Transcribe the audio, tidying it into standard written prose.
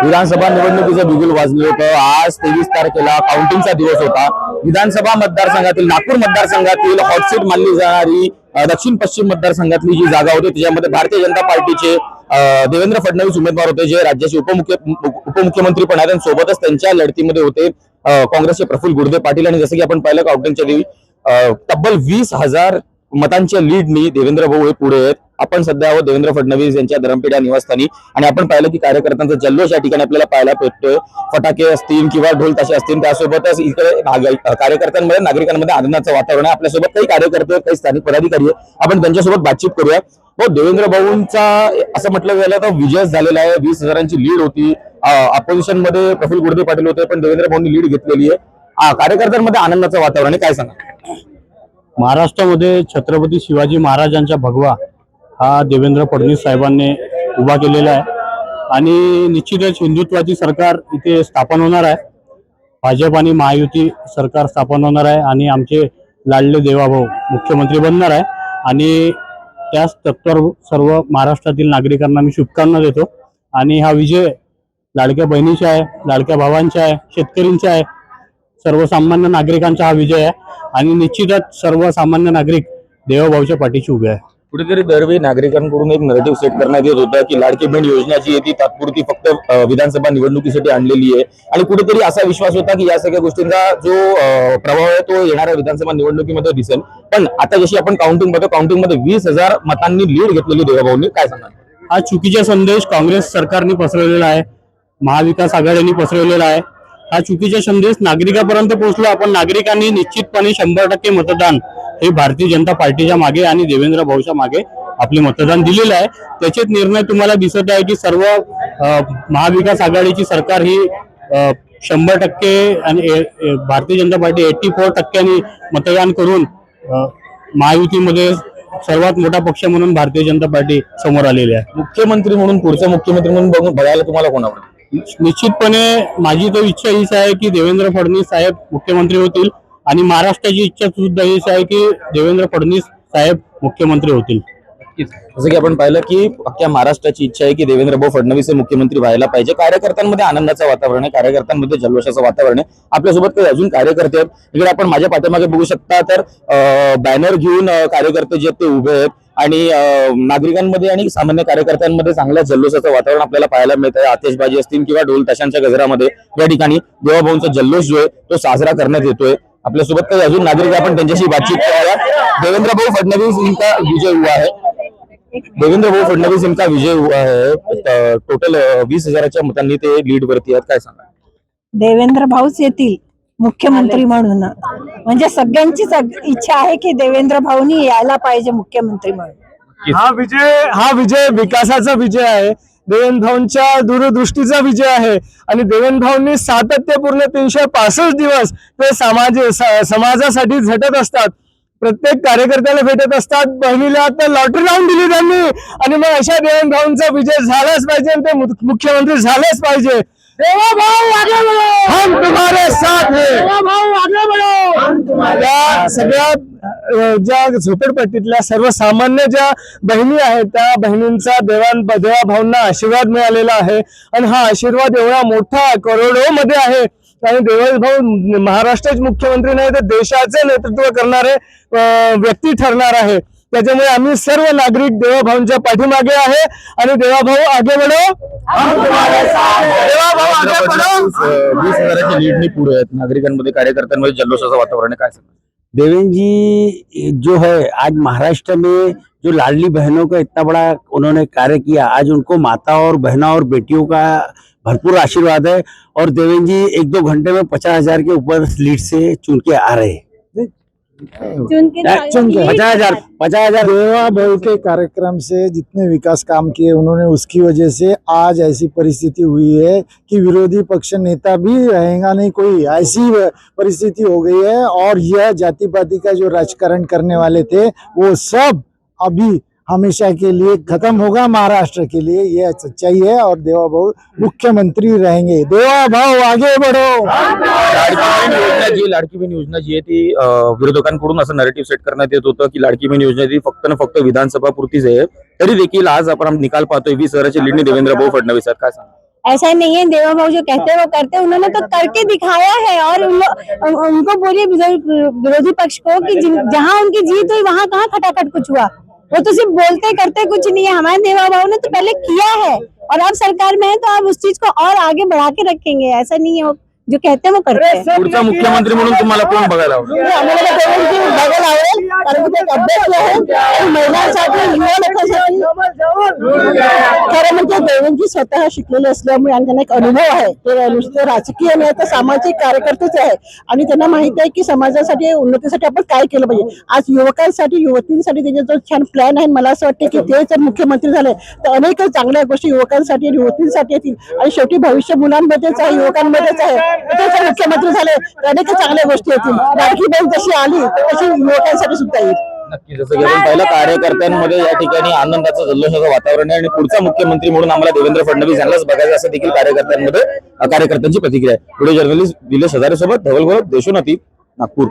विधानसभा निवडणुकीचं बिगुल वाजलं होतं। आज 23 तारखेला काउंटिंगचा दिवस होता। विधानसभा मतदारसंघातील नागपूर मतदारसंघातील हॉटसीट मानली जाणारी दक्षिण पश्चिम मतदारसंघातली जी जागा होती त्याच्यामध्ये भारतीय जनता पार्टीचे देवेंद्र फडणवीस उमेदवार होते, जे राज्याचे उपमुख्यमंत्री पण आहेत। सोबतच त्यांच्या लढतीमध्ये होते काँग्रेसचे प्रफुल्ल गुर्दे पाटील। आणि जसं की आपण पाहिलं काउंटिंगच्या दिवशी तब्बल 20,000 मतांच्या लीडनी देवेंद्र भाऊ हे पुढे आहेत। आपण सध्या आहोत देवेंद्र फडणवीस यांच्या धरमपेठा निवासस्थानी आणि आपण पाहिलं की कार्यकर्त्यांचा जल्लोष या ठिकाणी आपल्याला पाहायला भेटतोय। फटाके असतील किंवा ढोल ताशे असतील, त्यासोबतच इकडे कार्यकर्त्यांमध्ये नागरिकांमध्ये आनंदाचं वातावरण आहे। आपल्यासोबत काही कार्यकर्ते काही स्थानिक पदाधिकारी आहेत, आपण त्यांच्यासोबत बातचीत करूया। हो, देवेंद्र भाऊंचा असं म्हटलं गेलं तर विजय झालेला आहे। 20,000ची लीड होती। अपोजिशन मध्ये प्रफुल्ल गुर्दे पाटील होते, पण देवेंद्र भाऊंनी लीड घेतलेली आहे। कार्यकर्त्यांमध्ये आनंदाचं वातावरण आहे, काय सांगा? महाराष्ट्रामध्ये छत्रपती शिवाजी महाराजांचा भगवा हा देवेंद्र फडणवीस साहेबांनी उभा केलेला आहे आणि निश्चितच हिंदुत्वाची सरकार इथे स्थापन होणार आहे। भाजप आणि महायुती सरकार स्थापन होणार आहे आणि आमचे लाडले देवाभाऊ मुख्यमंत्री बनणार आहे आणि त्याच तत्पर सर्व महाराष्ट्रातील नागरिकांना मी शुभकामना देतो। आणि हा विजय लाडक्या बहिणीचा आहे, लाडक्या भावांचा आहे, शेतकऱ्यांचा आहे, सर्वसामान्य नागरिकांचा हा विजय आहे आणि निश्चितच सर्वसामान्य नागरिक देवाभाऊच्या पाठीशी उभे आहे। कुठेतरी दरवेळी नागरिकांकडून एक नरेटिव्ह सेट करण्यात येत होतं की लाडकी बहीण योजना जी आहे ती तात्पुरती फक्त विधानसभा निवडणुकीसाठी आणलेली आहे आणि कुठेतरी असा विश्वास होता की या सगळ्या गोष्टींचा जो प्रभाव आहे तो येणाऱ्या विधानसभा निवडणुकीमध्ये दिसेल। पण आता जशी आपण काउंटिंगमध्ये 20,000 मतांनी लीड घेतलेली देवाभाऊंनी, काय सांगणार? हा चुकीचा संदेश काँग्रेस सरकारने पसरवलेला आहे, महाविकास आघाडीने पसरवलेला आहे। हा चुकीचा संदेश नागरिकांपर्यंत पोहोचला। आपण नागरिकांनी निश्चितपणे 100% मतदान हे भारतीय जनता पार्टीच्या मागे आणि देवेंद्र भाऊच्या मागे आपले मतदान दिलेलं आहे। त्याचे निर्णय तुम्हाला दिसत आहे की सर्व महाविकास आघाडीची सरकार ही 100% आणि भारतीय जनता पार्टी 84% मतदान करून महायुतीमध्ये सर्वात मोठा पक्ष म्हणून भारतीय जनता पार्टी समोर आलेली आहे। मुख्यमंत्री म्हणून पुढचा मुख्यमंत्री म्हणून बघायला तुम्हाला कोण आवडेल? निश्चितपणे माझी तर इच्छा हीच आहे की देवेंद्र फडणवीस साहेब मुख्यमंत्री होतील आणि महाराष्ट्राची इच्छा सुद्धा हीच आहे की देवेंद्र फडणवीस साहेब मुख्यमंत्री होतील। जसं की आपण पाहिलं की अख्ख्या महाराष्ट्राची इच्छा आहे की देवेंद्र भाऊ फडणवीस हे मुख्यमंत्री व्हायला पाहिजे। कार्यकर्त्यांमध्ये आनंदाचं वातावरण आहे, कार्यकर्त्यांमध्ये जल्लोषाचं वातावरण आहे। आपल्यासोबत काही अजून कार्यकर्ते आहेत, इकडे आपण माझ्या पाठीमागे बघू शकता तर बॅनर घेऊन कार्यकर्ते जे ते उभे आहेत आणि नागरिकांमध्ये आणि सामान्य कार्यकर्त्यांमध्ये चांगल्या जल्लोषाचं वातावरण आपल्याला पाहायला मिळत आहे। आतिषबाजी असतील किंवा ढोल ताशांच्या गजरामध्ये या ठिकाणी देवाभाऊंचा जल्लोष जो आहे तो साजरा करण्यात येतोय। आपल्यासोबत काही अजून नागरिक आपण त्यांच्याशी बातचीत करूया। देवेंद्र भाऊ फडणवीस इनका विजय हुआ है। देवेंद्र भाऊ फडणवीस इनका विजय हुआ है। टोटल 20,000च्या मतांनी ते लीड वरती आहेत, काय सांगा? देवेंद्र भाऊच येतील मुख्यमंत्री म्हणून। म्हणजे सगळ्यांचीच इच्छा आहे की देवेंद्र भाऊनी यायला पाहिजे मुख्यमंत्री म्हणून। हा विजय विकासाचा विजय आहे, देवेंद्र भाऊंच्या दूरदृष्टीचा विजय आहे आणि देवेंद्र भाऊंनी सातत्यपूर्ण 365 दिवस ते समाजासाठी झटत असतात, प्रत्येक कार्यकर्त्याला भेटत असतात। बहिणीला तर लॉटरी लावून दिली त्यांनी आणि मग अशा देवेंद्र भाऊंचा विजय झालाच पाहिजे आणि ते मुख्यमंत्री झालेच पाहिजे। देवा भाऊ आगे बढ़ो, हम तुम्हारे साथ हैं। देवा भाऊ आगे बढ़ो, हम तुम्हारे। सगळ्या ज्या झोपडपट्टीतल्या सर्वसामान्य ज्या बहिणी आहेत त्या बहिणींचा देवा भाऊंना आशीर्वाद मिळालेला आहे आणि हा आशीर्वाद एवढा मोठा करोडो मध्ये आहे आणि देवेंद्र भाऊ महाराष्ट्राचे मुख्यमंत्री नाही तर देशाचे नेतृत्व करणारे व्यक्ती ठरणार आहे। त्याच्यामुळे आम्ही सर्व नागरिक देवाभाऊंच्या पाठीमागे आहे आणि देवाभाऊ आगे बढ़ो, देवाभाऊ आगे बढ़ो। 20,000च्या लीडनी पुढे आहेत, नागरिकांमध्ये कार्यकर्त्यांमध्ये जल्लोषाचं वातावरण आहे, काय सांगा? देवेंद्र जी जो है आज महाराष्ट्र में जो लाडली बहनों का इतना बड़ा उन्होंने कार्य किया, आज उनको माता और बहना और बेटियों का भरपूर आशीर्वाद है और देवेंद्र जी 1-2 घंटे में 50,000 के ऊपर लीड से चुन के आ रहे हैं। 50,000 देवा भाऊ के कार्यक्रम से जितने विकास काम किए उन्होंने, उसकी वजह से आज ऐसी परिस्थिति हुई है कि विरोधी पक्ष नेता भी रहेगा नहीं, कोई ऐसी परिस्थिति हो गई है। और यह जाति पाति का जो राजकारण करने वाले थे वो सब अभी हमेशा के लिए खत्म होगा महाराष्ट्र के लिए, यह सच्चाई है और देवा भाऊ मुख्यमंत्री रहेंगे। देवा भाऊ आगे बढ़ो। लाडकी बहीण योजना जी आहे ती विरोधकांकडून असं नरेटिव्ह सेट करण्यात येत होतं की लाडकी बहीण योजना ती फक्त ना फक्त विधानसभा पुरतीच आहे, तरी देखील आज आपण निकाल पाहतोय 20,000च्या लीडने देवेंद्र भाऊ फडणवीस आहेत, काय सांगा? ऐसा नहीं है देवा भाऊ जो कहते हैं वो करते हैं, उन्होंने तो करके दिखाया है। और उनको बोलिए विरोधी पक्ष को कि जहां उनकी जीत हुई वहां कहाँ खटाखट कुछ हुआ। वो तो सिर्फ बोलते करते कुछ नहीं है। हमारे देवा भाऊ ने तो पहले किया है और अब सरकार में है तो आप उस चीज को और आगे बढ़ा के रखेंगे। ऐसा नहीं है, वो जो कहते हैं वो करते हैं। पुढचा मुख्यमंत्री म्हणून तुम्हाला कोण बघायला आवडेल? आम्हाला देवेंद्रजी बघायला आवडेल, कारण की ते एक अभ्यासी आहे आणि महिलांसाठी युवा लोकांसाठी खरं म्हणजे देवेंद्रजी स्वतः शिकलेले असल्यामुळे आणि त्यांना एक अनुभव आहे, ते नुसतं राजकीय नाही तर सामाजिक कार्यकर्तेच आहे आणि त्यांना माहिती आहे की समाजासाठी उन्नतीसाठी आपण काय केलं पाहिजे। आज युवकांसाठी युवतींसाठी त्याचा जो छान प्लॅन आहे, मला असं वाटतं की ते जर मुख्यमंत्री झाले तर अनेक चांगल्या गोष्टी युवकांसाठी आणि युवतींसाठी येतील आणि शेवटी भविष्य मुलांमध्येच आहे, युवकांमध्येच आहे। ते जर मुख्यमंत्री झाले तर अनेक चांगल्या गोष्टी येतील। लाडकी बहीण जशी आली तशी युवकांसाठी सुद्धा येईल। नक्की, जसं की आपण पाहिलं कार्यकर्त्यांमध्ये या ठिकाणी आनंदाचं जल्लोषाचं वातावरण आहे आणि पुढचा मुख्यमंत्री म्हणून आम्हाला देवेंद्र फडणवीस यांनाच बघायचं असं देखील कार्यकर्त्यांची प्रतिक्रिया आहे। व्हिडिओ जर्नलिस्ट निलेश हजारे सोबत धवल गोरख, देशोन्नती, नागपूर।